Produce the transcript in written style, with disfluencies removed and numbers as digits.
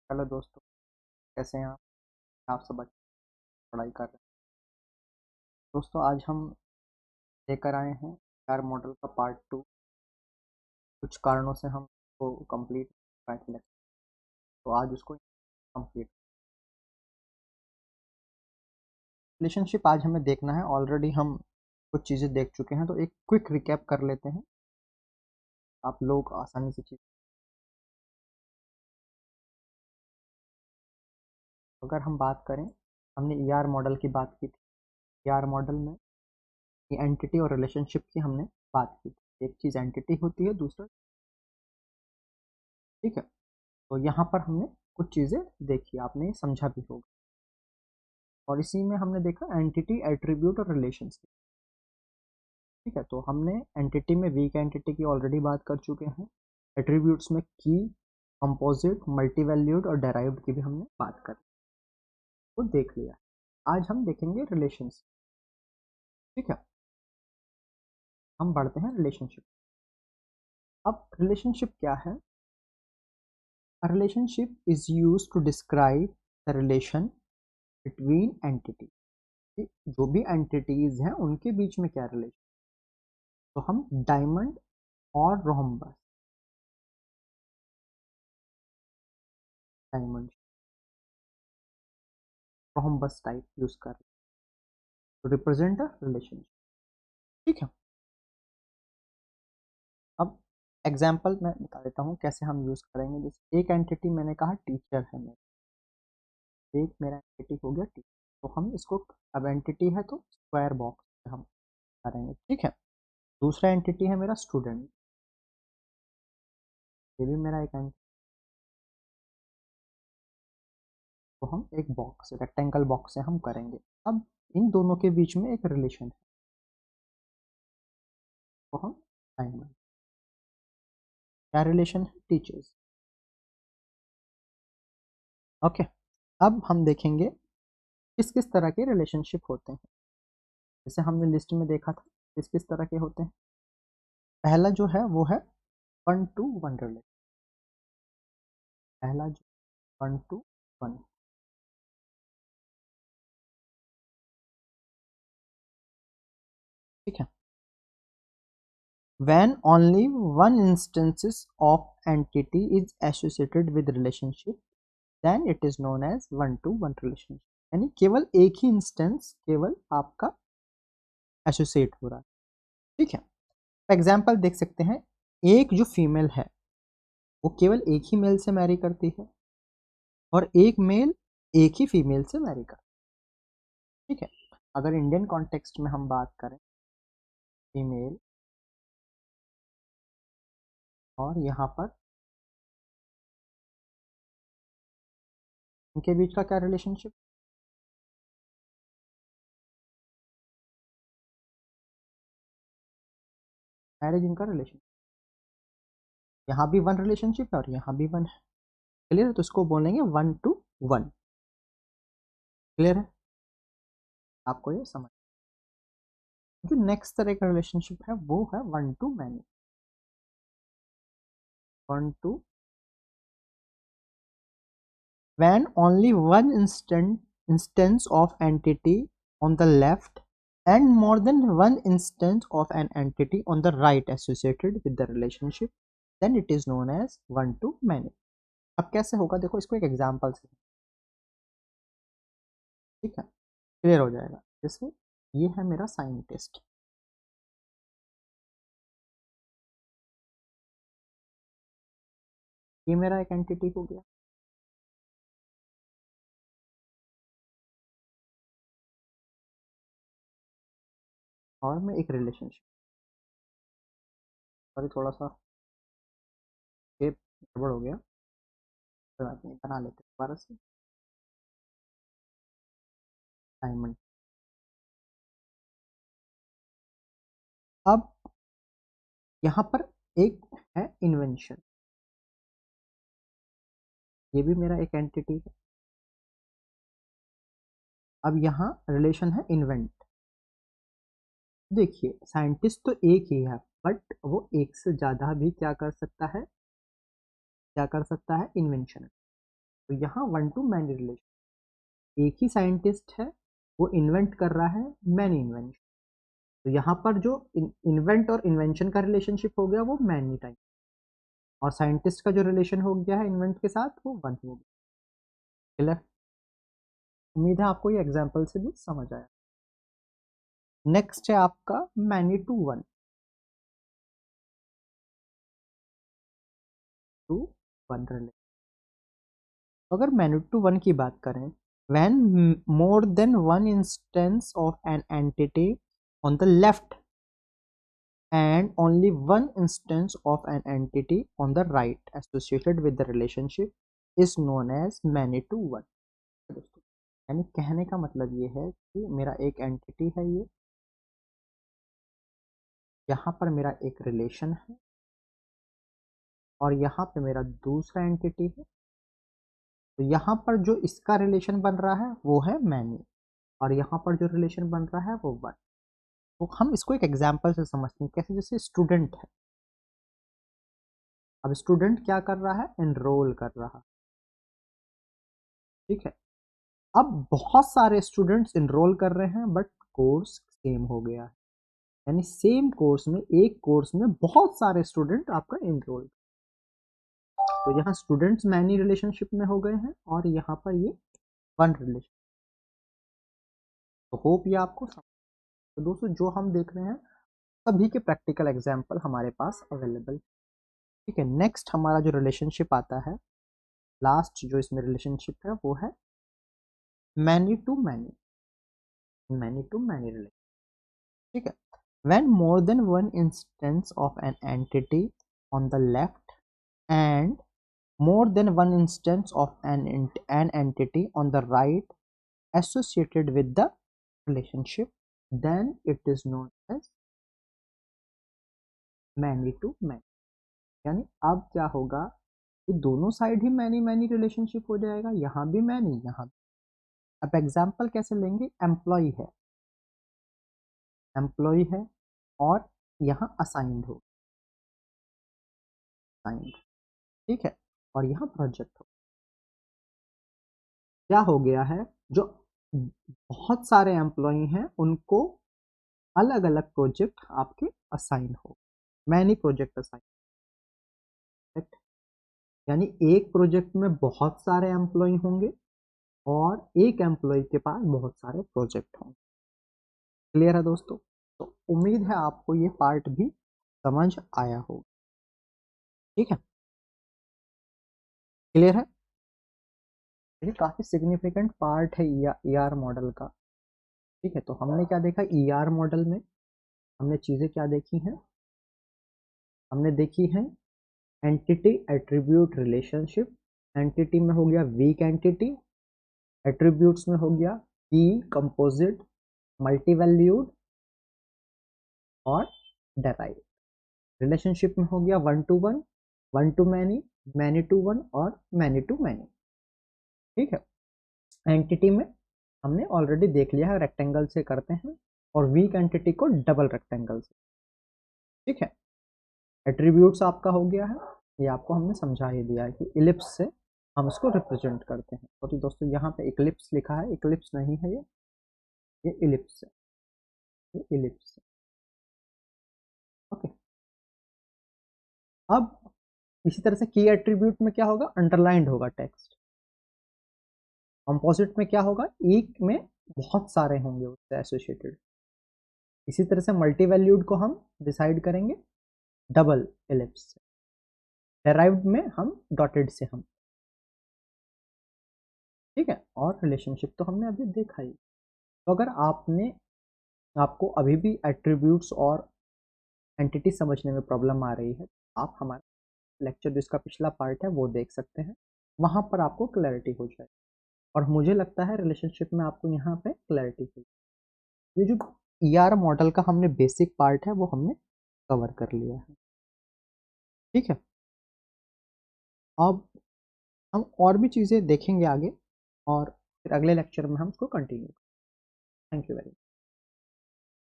Hello दोस्तों, कैसे हैं आप सब अच्छी पढ़ाई कर रहे हैं। दोस्तों, आज हम लेकर आए हैं कार मॉडल का पार्ट 2। कुछ कारणों से हम को कंप्लीट पाए थे लेक्चर, तो आज उसको कंप्लीट रिलेशनशिप आज हमें देखना है। ऑलरेडी हम कुछ चीज़ें देख चुके हैं, तो एक क्विक रिकैप कर लेते हैं। आप लोग आसानी से चीज़, अगर हम बात करें, हमने ईआर मॉडल की बात की थी। ईआर मॉडल में एंटिटी और रिलेशनशिप की हमने बात की थी। एक चीज़ एंटिटी होती है, दूसरा, ठीक है। तो यहाँ पर हमने कुछ चीज़ें देखी, आपने ये समझा भी होगा। और इसी में हमने देखा एंटिटी, एट्रीब्यूट और रिलेशंस, ठीक है। तो हमने एंटिटी में वीक एंटिटी की ऑलरेडी बात कर चुके हैं। एट्रीब्यूट्स में की, कंपोजिट, मल्टीवैल्यूड और डेराइव्ड की भी हमने बात कर, वो देख लिया। आज हम देखेंगे रिलेशंस, ठीक है। हम बढ़ते हैं रिलेशनशिप। अब रिलेशनशिप क्या है? Relationship is use to describe the relation between entity. जो भी एंटिटीज हैं उनके बीच में क्या रिलेशन। तो हम डायमंड और rhombus, diamond rhombus type use कर टू रिप्रेजेंट अ रिलेशनशिप, ठीक है। अब एग्जाम्पल मैं बता देता हूँ कैसे हम यूज करेंगे। जैसे एक एंटिटी मैंने कहा टीचर है मेरा, एक मेरा एंटिटी हो गया टीचर। तो हम इसको, अब एंटिटी है तो स्क्वायर बॉक्स में हम करेंगे, ठीक है। दूसरा एंटिटी है मेरा स्टूडेंट, ये भी मेरा एक एंटिटी, तो हम एक बॉक्स, रेक्टेंगल बॉक्स से हम करेंगे। अब इन दोनों के बीच में एक रिलेशन है, तो हम डायमंड, क्या रिलेशन है? Teachers, okay. अब हम देखेंगे किस किस तरह के रिलेशनशिप होते हैं। जैसे हमने लिस्ट में देखा था किस किस तरह के होते हैं। पहला जो है वो है वन टू वन रिलेशन। पहला जो वन टू वन, ठीक है। When only one instance of entity is associated with relationship, then it is known as one to one relationship। यानी केवल एक ही इंस्टेंस केवल आपका एसोसिएट हो रहा है, ठीक है। एग्जाम्पल देख सकते हैं, एक जो फीमेल है वो केवल एक ही मेल से मैरी करती है, और एक मेल एक ही फीमेल से मैरी करता है, ठीक है। अगर इंडियन कॉन्टेक्स्ट में हम बात करें, फीमेल और यहाँ पर इनके बीच का क्या रिलेशनशिप, मैरिज इनका रिलेशन। यहाँ भी वन रिलेशनशिप है और यहाँ भी वन है, क्लियर है। तो इसको बोलेंगे वन टू वन, क्लियर है आपको ये समझ। जो नेक्स्ट तरह का रिलेशनशिप है वो है one to many, one two, when only one instance of entity on the left and more than one instance of an entity on the right associated with the relationship, then it is known as one to many। अब कैसे होगा देखो, इसको एक example से, ठीक है, clear हो जाएगा। जैसे ये है मेरा साइंटिस्ट, ये मेरा एक एंटिटी हो गया, और मैं एक रिलेशनशिप, सॉरी थोड़ा सा शेप गड़बड़ हो गया, कोई बात नहीं, बना लेते हैं दोबारा से। डायमंड, अब यहाँ पर एक है इन्वेंशन, ये भी मेरा एक एंटिटी है। अब यहाँ रिलेशन है इन्वेंट। देखिए साइंटिस्ट तो एक ही है, बट वो एक से ज़्यादा भी क्या कर सकता है, क्या कर सकता है, इन्वेंशन। तो यहाँ वन टू मैनी रिलेशन, एक ही साइंटिस्ट है, वो इन्वेंट कर रहा है मैनी इन्वेंशन। तो यहाँ पर जो इन्वेंट और इन्वेंशन का रिलेशनशिप हो गया वो मैनी टाइप, और साइंटिस्ट का जो रिलेशन हो गया है इन्वेंट के साथ वो वन हो गया। क्लियर? उम्मीद है आपको ये एग्जाम्पल से भी समझ आया। नेक्स्ट है आपका मैनी टू वन रिलेशन। अगर मैनी टू वन की बात करें, when more than one instance of an entity on the left and only one instance of an entity on the right associated with the relationship is known as many to one। यानी कहने का मतलब ये है कि मेरा एक entity है, ये यहाँ पर मेरा एक रिलेशन है, और यहाँ पे मेरा दूसरा एंटिटी है। तो यहाँ पर जो इसका रिलेशन बन रहा है वो है मैनी, और यहाँ पर जो रिलेशन बन रहा है वो वन। तो हम इसको एक एग्जाम्पल से समझते हैं, कैसे? जैसे स्टूडेंट है, अब स्टूडेंट क्या कर रहा है? एनरोल कर रहा है, ठीक है। अब बहुत सारे स्टूडेंट्स एनरोल कर रहे हैं बट कोर्स सेम हो गया है, यानी सेम कोर्स में, एक कोर्स में बहुत सारे स्टूडेंट आपका एनरोल। तो यहाँ स्टूडेंट्स मैनी रिलेशनशिप में हो गए हैं और यहाँ पर ये वन रिलेशन। तो होप ये आपको समझ। तो दोस्तों जो हम देख रहे हैं सभी के प्रैक्टिकल एग्जाम्पल हमारे पास अवेलेबल, ठीक है। नेक्स्ट हमारा जो रिलेशनशिप आता है, लास्ट जो इसमें रिलेशनशिप है वो है many to many, many to many relation, ठीक है। when more than one instance of an entity on the left and more than one instance of an entity on the right associated with the relationship, then it is known as many to many। यानी अब क्या होगा कि दोनों side ही many many relationship हो जाएगा, यहाँ भी मैनी, यहाँ भी। अब एग्जाम्पल कैसे लेंगे? एम्प्लॉय है और यहाँ असाइंड हो, असाइंड, ठीक है, और यहाँ प्रोजेक्ट हो। क्या हो गया है? जो बहुत सारे एम्प्लॉय हैं उनको अलग अलग प्रोजेक्ट आपके असाइन हो, मैनी प्रोजेक्ट असाइन, यानी एक प्रोजेक्ट में बहुत सारे एम्प्लॉय होंगे और एक एम्प्लॉय के पास बहुत सारे प्रोजेक्ट होंगे। क्लियर है दोस्तों? तो उम्मीद है आपको ये पार्ट भी समझ आया होगा, ठीक है। क्लियर है? ये काफी सिग्निफिकेंट पार्ट है ईआर मॉडल का, ठीक है। तो हमने क्या देखा ईआर मॉडल में? हमने चीजें क्या देखी हैं? हमने देखी है एंटिटी एट्रीब्यूट रिलेशनशिप। एंटिटी में हो गया वीक एंटिटी, एट्रीब्यूट्स में हो गया की, कंपोजिट, मल्टीवैल्यूड और डेराइव। रिलेशनशिप में हो गया one to many, many to one और मैनी टू मैनी, ठीक है। एंटिटी में हमने ऑलरेडी देख लिया है, रेक्टेंगल से करते हैं, और वीक एंटिटी को डबल रेक्टेंगल से, ठीक है। एट्रीब्यूट्स आपका हो गया है, ये आपको हमने समझा ही दिया है कि इलिप्स से हम इसको रिप्रेजेंट करते हैं। तो दोस्तों यहाँ पे इक्लिप्स लिखा है, इक्लिप्स नहीं है ये इलिप्स है, ये इलिप्स है, ओके। अब इसी तरह से की एट्रीब्यूट में क्या होगा? अंडरलाइंड होगा टेक्स्ट। कंपोजिट में क्या होगा? एक में बहुत सारे होंगे उससे एसोसिएटेड। इसी तरह से मल्टी वैल्यूड को हम डिसाइड करेंगे डबल इलिप्स से। डेराइव्ड में हम डॉटेड से हम, ठीक है। और रिलेशनशिप तो हमने अभी देखा ही। तो अगर आपको अभी भी एट्रीब्यूट्स और एंटिटी समझने में प्रॉब्लम आ रही है, आप हमारा लेक्चर जो इसका पिछला पार्ट है वो देख सकते हैं, वहाँ पर आपको क्लैरिटी हो जाए। और मुझे लगता है रिलेशनशिप में आपको यहाँ पे क्लैरिटी हुई। ये जो ईआर मॉडल का हमने बेसिक पार्ट है वो हमने कवर कर लिया है, ठीक है। अब हम और भी चीज़ें देखेंगे आगे, और फिर अगले लेक्चर में हम उसको continue. Thank you very much.